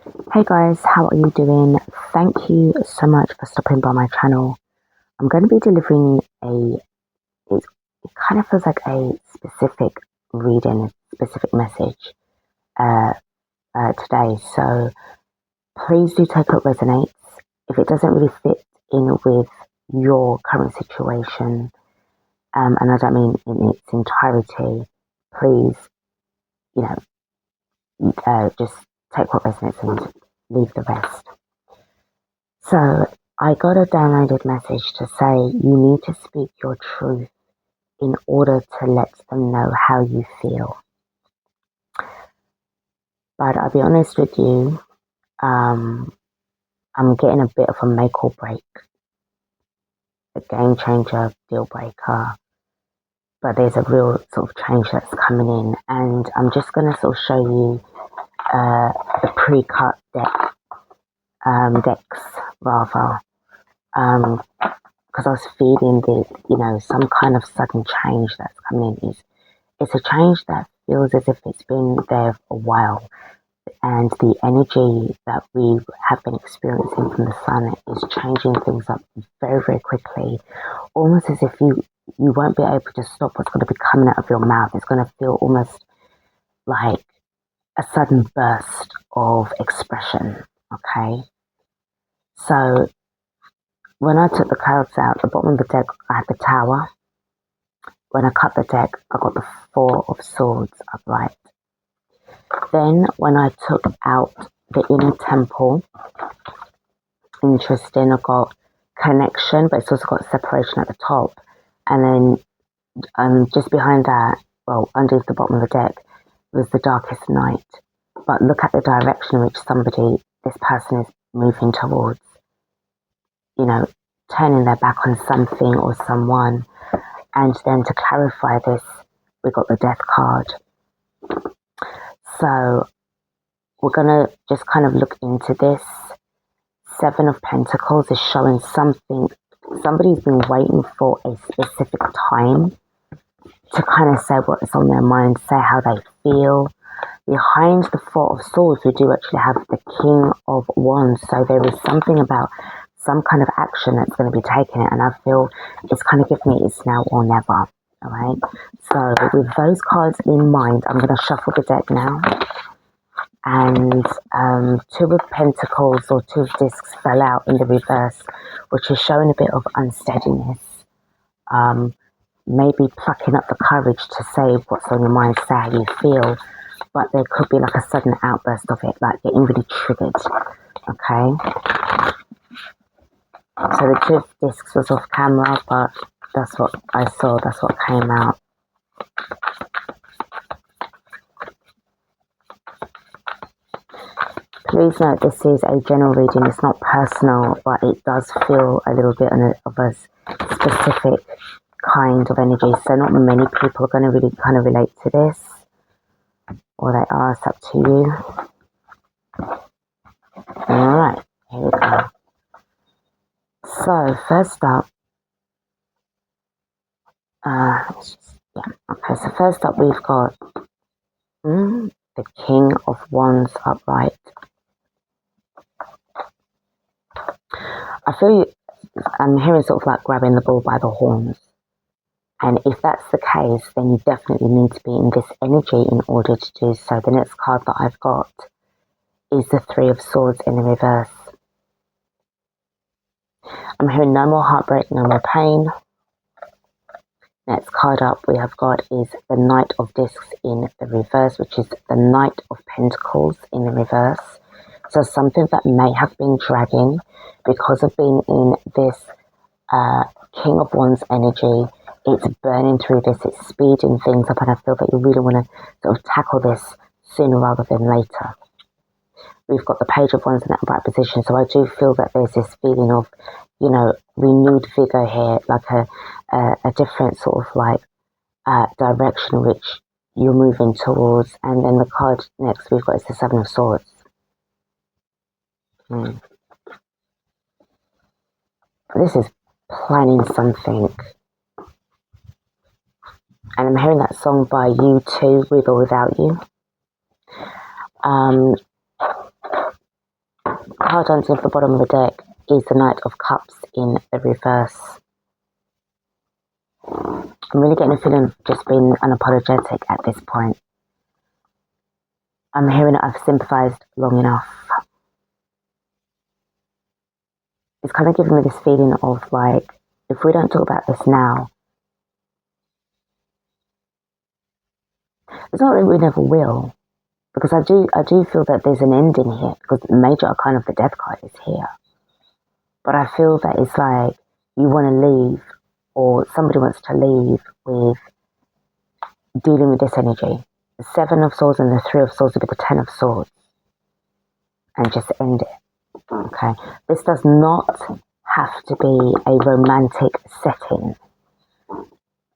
Hey guys, how are you doing? Thank you so much for stopping by my channel. I'm going to be delivering it kind of feels like a specific reading, a specific message uh, today. So please do take what resonates. If it doesn't really fit in with your current situation, and I don't mean in its entirety, please, you just take what resonates and leave the rest. So I got a downloaded message to say you need to speak your truth in order to let them know how you feel. But I'll be honest with you, I'm getting a bit of a make or break, a game changer, deal breaker. But there's a real sort of change that's coming in, and I'm just going to sort of show you the pre-cut decks rather, because I was feeling some kind of sudden change that's coming in. It's a change that feels as if it's been there for a while, and the energy that we have been experiencing from the sun is changing things up very, very quickly, almost as if you won't be able to stop what's going to be coming out of your mouth. It's going to feel almost like a sudden burst of expression, okay? So when I took the cards out, the bottom of the deck, I had the Tower. When I cut the deck, I got the Four of Swords upright. Then when I took out the Inner Temple, interesting, I got connection, but it's also got separation at the top. And then just behind that, well, underneath the bottom of the deck, was the Darkest Night. But look at the direction in which this person is moving towards, turning their back on something or someone. And then to clarify this, we got the Death card. So we're going to just kind of look into this. Seven of Pentacles is showing something. Somebody's been waiting for a specific time to kind of say what is on their mind, say how they feel. Behind the Four of Swords, we do actually have the King of Wands. So there is something about some kind of action that's going to be taken, and I feel it's kind of giving me it's now or never. All right. So with those cards in mind, I'm going to shuffle the deck now. And Two of Pentacles or Two of Discs fell out in the reverse, which is showing a bit of unsteadiness. Maybe plucking up the courage to say what's on your mind, say how you feel, but there could be like a sudden outburst of it, like getting really triggered. Okay. So the Two of Discs was off camera, but that's what I saw, that's what came out. Please note this is a general reading, it's not personal, but it does feel a little bit of a specific kind of energy. So not many people are going to really kind of relate to this, or they are, it's up to you. Alright, here we go. So first up, so first up we've got the King of Wands upright. I feel I'm hearing sort of like grabbing the bull by the horns. And if that's the case, then you definitely need to be in this energy in order to do so. The next card that I've got is the Three of Swords in the reverse. I'm hearing no more heartbreak, no more pain. Next card up we have got is the Knight of Discs in the reverse, which is the Knight of Pentacles in the reverse. So something that may have been dragging because of being in this King of Wands energy. It's burning through this, it's speeding things up, and I feel that you really want to sort of tackle this sooner rather than later. We've got the Page of Wands in that upright position, so I do feel that there's this feeling of, renewed vigor here, like a different sort of like direction which you're moving towards. And then the card next we've got is the Seven of Swords. This is planning something. And I'm hearing that song by U2, With or Without You. card underneath the bottom of the deck is the Knight of Cups in the reverse. I'm really getting a feeling of just being unapologetic at this point. I'm hearing that I've sympathized long enough. It's kind of giving me this feeling of like, if we don't talk about this now, it's not that we never will, because I do feel that there's an ending here, because the major arcana of the Death card is here. But I feel that it's like you want to leave, or somebody wants to leave with dealing with this energy. The Seven of Swords and the Three of Swords would be the Ten of Swords, and just end it. Okay, this does not have to be a romantic setting.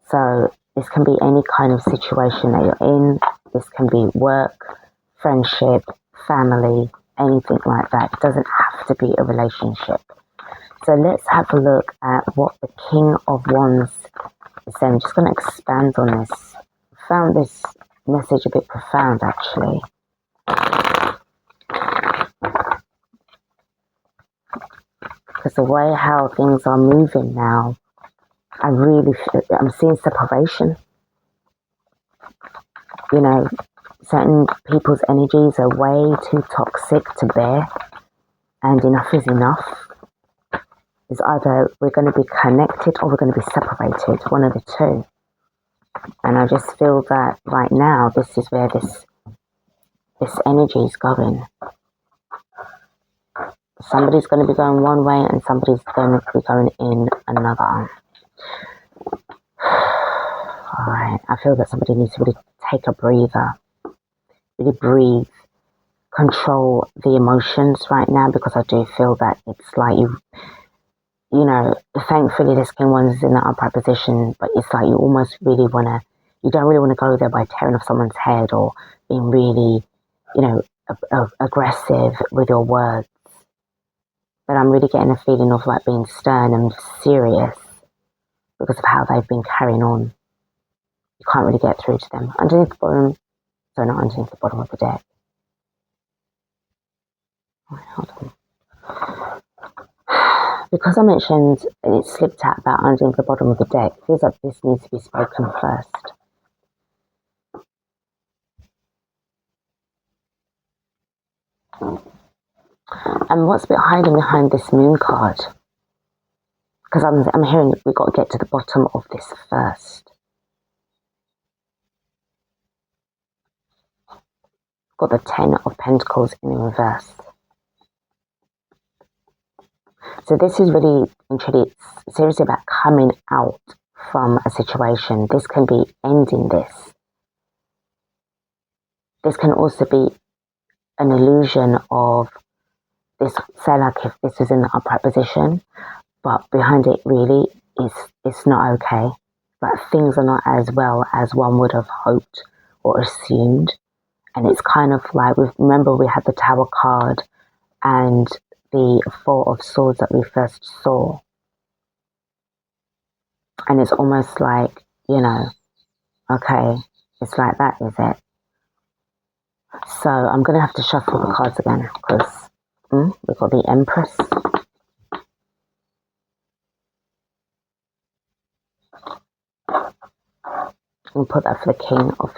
So this can be any kind of situation that you're in. This can be work, friendship, family, anything like that. It doesn't have to be a relationship. So let's have a look at what the King of Wands is saying. I'm just going to expand on this. I found this message a bit profound, actually. Because the way how things are moving now, I'm seeing separation. You know, certain people's energies are way too toxic to bear, and enough is enough. It's either we're going to be connected or we're going to be separated, one of the two. And I just feel that right now, this is where this energy is going. Somebody's going to be going one way and somebody's going to be going in another. Alright, I feel that somebody needs to really take a breather. Really breathe. Control the emotions right now, because I do feel that it's like you know, thankfully this King Wands is in the upright position, but it's like you almost really want to, you don't really want to go there by tearing off someone's head or being really, you know, aggressive with your words. But I'm really getting a feeling of like being stern and serious because of how they've been carrying on. You can't really get through to them. Underneath the bottom, so not underneath the bottom of the deck. Right, hold on. Because I mentioned, and it slipped out about underneath the bottom of the deck, it feels like this needs to be spoken first. And what's hiding behind this Moon card? Because I'm hearing we've got to get to the bottom of this first. Got the Ten of Pentacles in the reverse. So this is really seriously about coming out from a situation. This can be ending this. This can also be an illusion of this, say like if this was in the upright position, but behind it really it's not okay. Like things are not as well as one would have hoped or assumed. And it's kind of like, remember we had the Tower card and the Four of Swords that we first saw. And it's almost like, you know, okay, it's like that, is it? So I'm going to have to shuffle the cards again, because we've got the Empress. We'll put that for the King of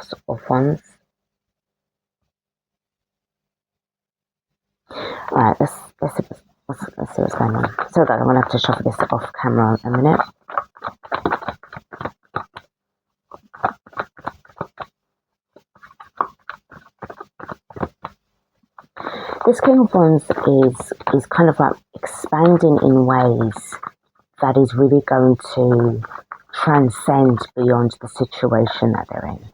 Wands. Alright, let's see what's going on. So guys, I'm going to have to shuffle this off camera in a minute. This King of Wands is kind of like expanding in ways that is really going to transcend beyond the situation that they're in.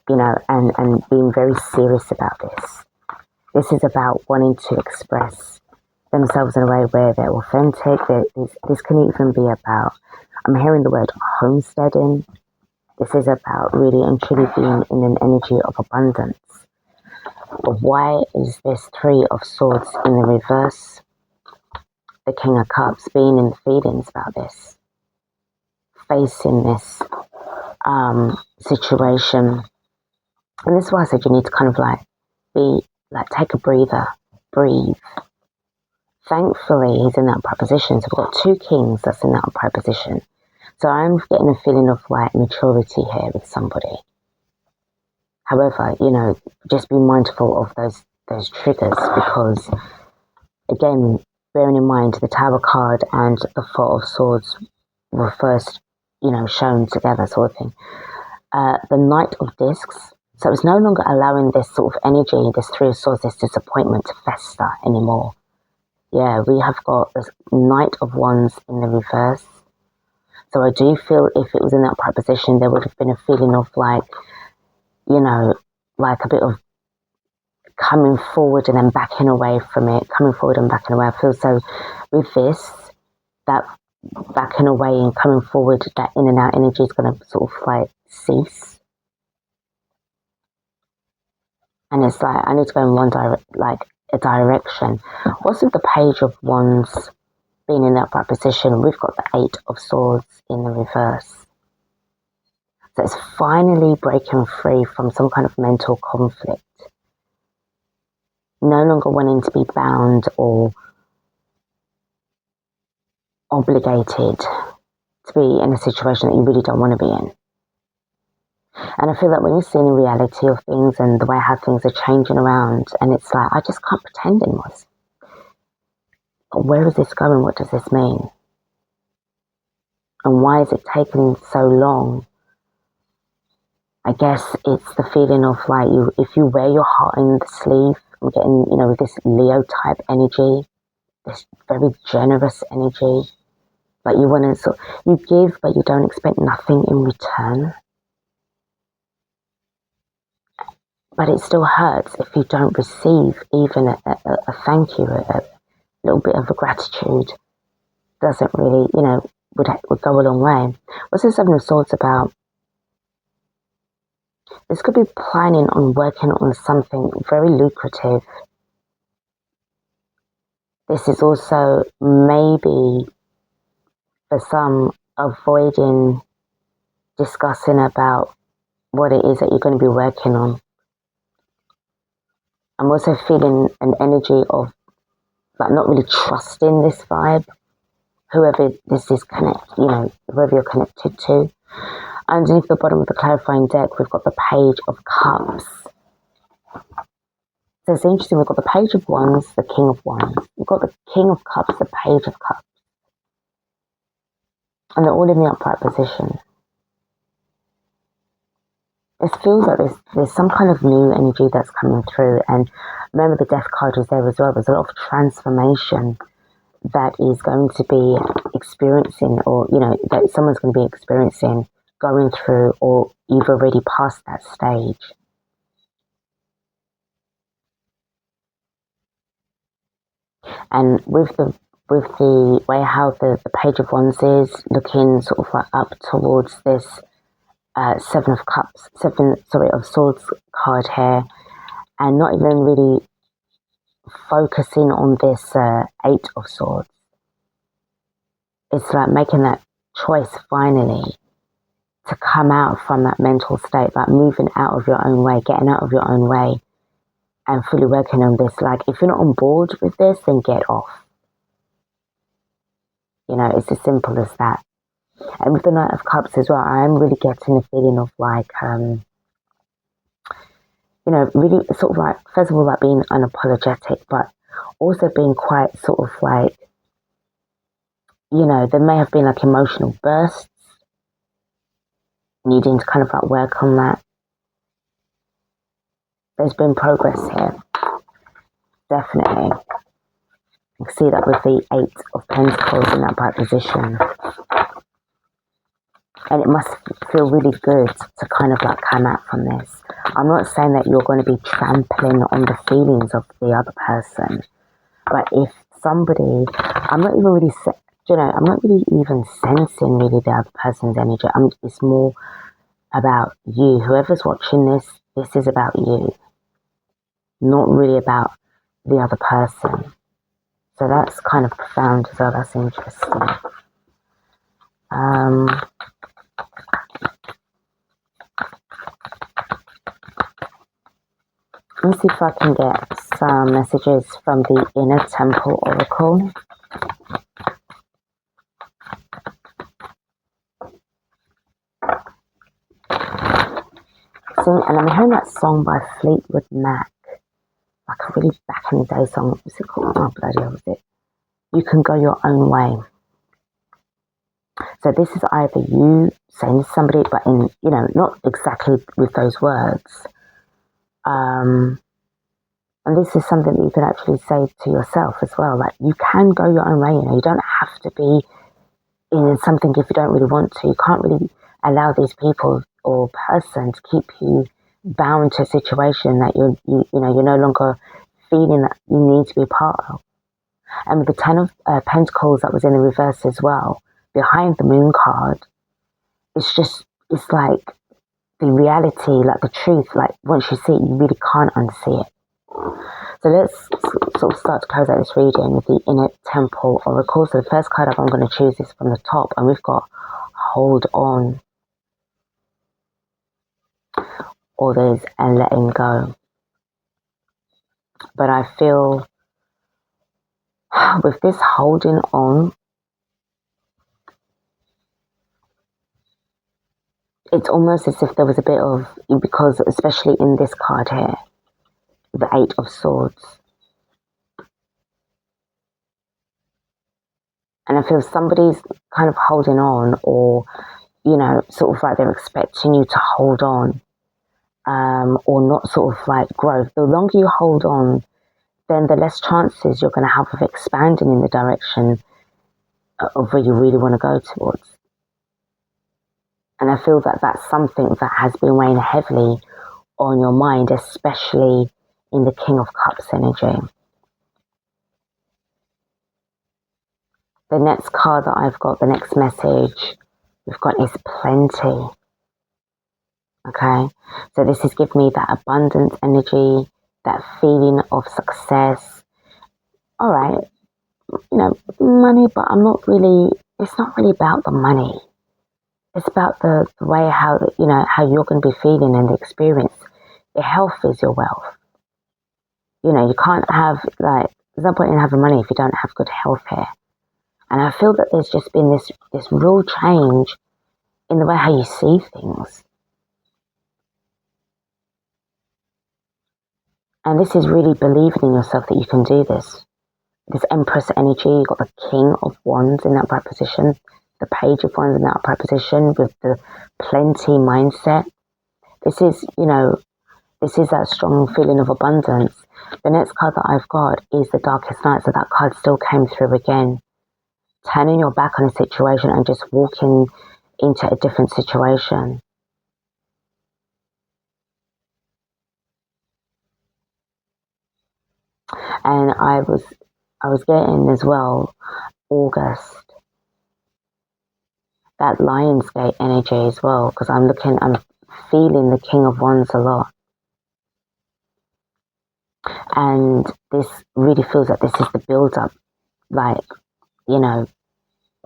You know, and being very serious about this. This is about wanting to express themselves in a way where they're authentic. This can even be about, I'm hearing the word homesteading. This is about really and truly being in an energy of abundance. But why is this Three of Swords in the reverse? The King of Cups, being in the feelings about this. Facing this situation. And this is why I said you need to kind of like take a breather, breathe. Thankfully, he's in that upright position. So we've got two kings that's in that upright position. So I'm getting a feeling of like maturity here with somebody. However, you know, just be mindful of those triggers, because again, bearing in mind the Tower card and the Four of Swords were first, you know, shown together, sort of thing. The Knight of Discs. So it's no longer allowing this sort of energy, this Three of Swords, this disappointment to fester anymore. Yeah, we have got this Knight of Wands in the reverse. So I do feel if it was in that upright position, there would have been a feeling of like, you know, like a bit of coming forward and then backing away from it, coming forward and backing away. I feel so with this, that backing away and coming forward, that in and out energy is going to sort of like cease. And it's like, I need to go in one direction. What's with the Page of Wands being in the upright position? We've got the Eight of Swords in the reverse. So it's finally breaking free from some kind of mental conflict. No longer wanting to be bound or obligated to be in a situation that you really don't want to be in. And I feel that when you're seeing the reality of things and the way how things are changing around, and it's like, I just can't pretend anymore. Where is this going? What does this mean? And why is it taking so long? I guess it's the feeling of like, if you wear your heart in the sleeve, I'm getting, you know, with this Leo type energy, this very generous energy, like you want to you give, but you don't expect nothing in return. But it still hurts if you don't receive even a thank you, a little bit of a gratitude. Doesn't really, you know, would go a long way. What's the Seven of Swords about? This could be planning on working on something very lucrative. This is also maybe, for some, avoiding discussing about what it is that you're going to be working on. I'm also feeling an energy of like not really trusting this vibe, whoever this is whoever you're connected to. Underneath the bottom of the clarifying deck, we've got the Page of Cups. So it's interesting, we've got the Page of Wands, the King of Wands. We've got the King of Cups, the Page of Cups. And they're all in the upright position. It feels like there's some kind of new energy that's coming through. And remember, the Death card was there as well. There's a lot of transformation that is going to be experiencing, or, you know, that someone's going to be experiencing, going through, or you've already passed that stage. And with the way how the Page of Wands is looking sort of like up towards this Seven of Swords card here, and not even really focusing on this Eight of Swords. It's like making that choice finally to come out from that mental state, like moving out of your own way, getting out of your own way, and fully working on this. Like, if you're not on board with this, then get off. You know, it's as simple as that. And with the Knight of Cups as well, I am really getting a feeling of like, you know, really sort of like, first of all, like being unapologetic, but also being quite sort of like, you know, there may have been like emotional bursts, needing to kind of like work on that. There's been progress here, definitely. You can see that with the Eight of Pentacles in that bright position. And it must feel really good to kind of like come out from this. I'm not saying that you're going to be trampling on the feelings of the other person. But if somebody, I'm not really even sensing really the other person's energy. It's more about you. Whoever's watching this, this is about you. Not really about the other person. So that's kind of profound as well. That's interesting. Let me see if I can get some messages from the Inner Temple Oracle. And I'm hearing that song by Fleetwood Mac, like a really back in the day song. What's it called? Oh, bloody hell, was it? You Can Go Your Own Way. So this is either you saying to somebody, but in, you know, not exactly with those words. And this is something that you can actually say to yourself as well. Like, you can go your own way, you know, you don't have to be in something if you don't really want to. You can't really allow these people or person to keep you bound to a situation that you know, you're no longer feeling that you need to be part of. And with the 10 of Pentacles that was in the reverse as well, behind the Moon card, it's like the reality, like the truth, like once you see it, you really can't unsee it. So let's sort of start to close out this reading with the Inner Temple Oracle. So the first card up I'm going to choose is from the top, and we've got Hold On. Others and letting go. But I feel with this holding on, it's almost as if there was a bit of, because especially in this card here, the 8 of Swords. And I feel somebody's kind of holding on, or, you know, sort of like they're expecting you to hold on, or not sort of like growth. The longer you hold on, then the less chances you're going to have of expanding in the direction of where you really want to go towards. And I feel that that's something that has been weighing heavily on your mind, especially in the King of Cups energy. The next card that I've got, the next message we've got is Plenty. Okay, so this is giving me that abundance energy, that feeling of success. All right, you know, money, but it's not really about the money. It's about the way how, you know, how you're going to be feeling and the experience. Your health is your wealth. You know, you can't have, like, there's no point in having money if you don't have good health here. And I feel that there's just been this real change in the way how you see things. And this is really believing in yourself that you can do this. This Empress energy, you've got the King of Wands in that upright position, the Page of Wands in that upright position with the Plenty mindset. This is, you know, this is that strong feeling of abundance. The next card that I've got is the Darkest Night, so that card still came through again. Turning your back on a situation and just walking into a different situation. And I was getting as well August, that Lionsgate energy as well, because I'm feeling the King of Wands a lot. And this really feels like this is the build up, like, you know,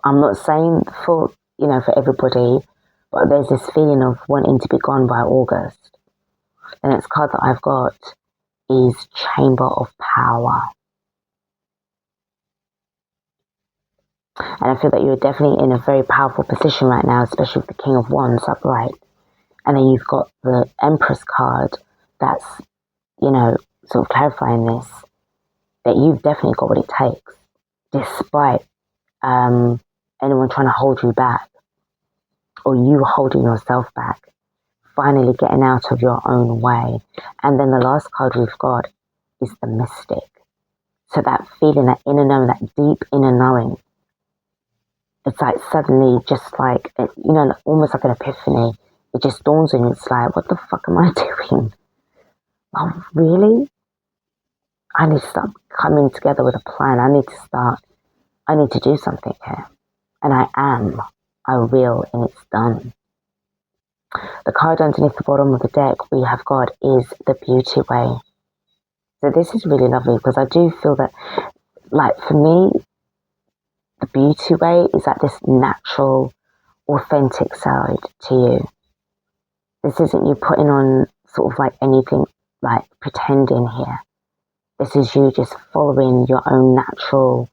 I'm not saying for, you know, for everybody, but there's this feeling of wanting to be gone by August. The next card that I've got is Chamber of Power. And I feel that you're definitely in a very powerful position right now, especially with the King of Wands upright. And then you've got the Empress card that's, you know, sort of clarifying this, that you've definitely got what it takes, despite anyone trying to hold you back, or you holding yourself back, finally getting out of your own way. And then the last card we've got is the Mystic. So that feeling, that inner knowing, that deep inner knowing, it's like suddenly just like, you know, almost like an epiphany. It just dawns on you. It's like, what the fuck am I doing? Oh, really? I need to start coming together with a plan. I need to do something here. And I will, and it's done. The card underneath the bottom of the deck we have got is the Beauty Way. So this is really lovely, because I do feel that, like, for me, the Beauty Way is like this natural, authentic side to you. This isn't you putting on sort of like anything, like pretending here. This is you just following your own natural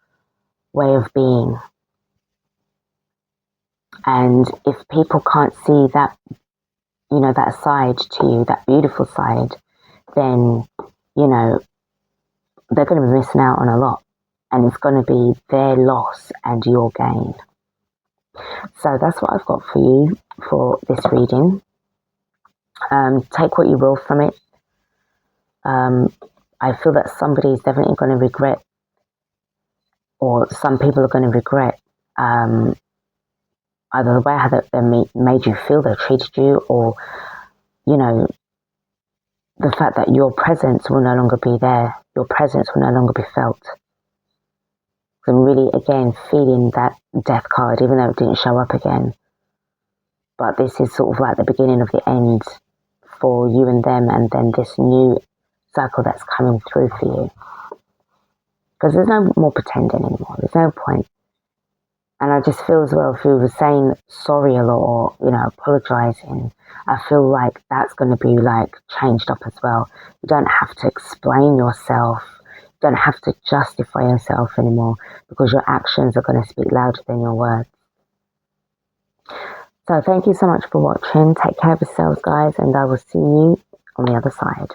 way of being. And if people can't see that, you know, that side to you, that beautiful side, then, you know, they're going to be missing out on a lot. And it's going to be their loss and your gain. So that's what I've got for you for this reading. Take what you will from it. I feel that somebody is definitely going to regret, or some people are going to regret, either the way how they made you feel, they treated you, or, you know, the fact that your presence will no longer be there, your presence will no longer be felt. I'm really, again, feeling that death card, even though it didn't show up again. But this is sort of like the beginning of the end for you and them, and then this new cycle that's coming through for you. Because there's no more pretending anymore. There's no point. And I just feel as well, if you were saying sorry a lot, or, you know, apologizing, I feel like that's going to be like changed up as well. You don't have to explain yourself. You don't have to justify yourself anymore, because your actions are going to speak louder than your words. So thank you so much for watching. Take care of yourselves, guys, and I will see you on the other side.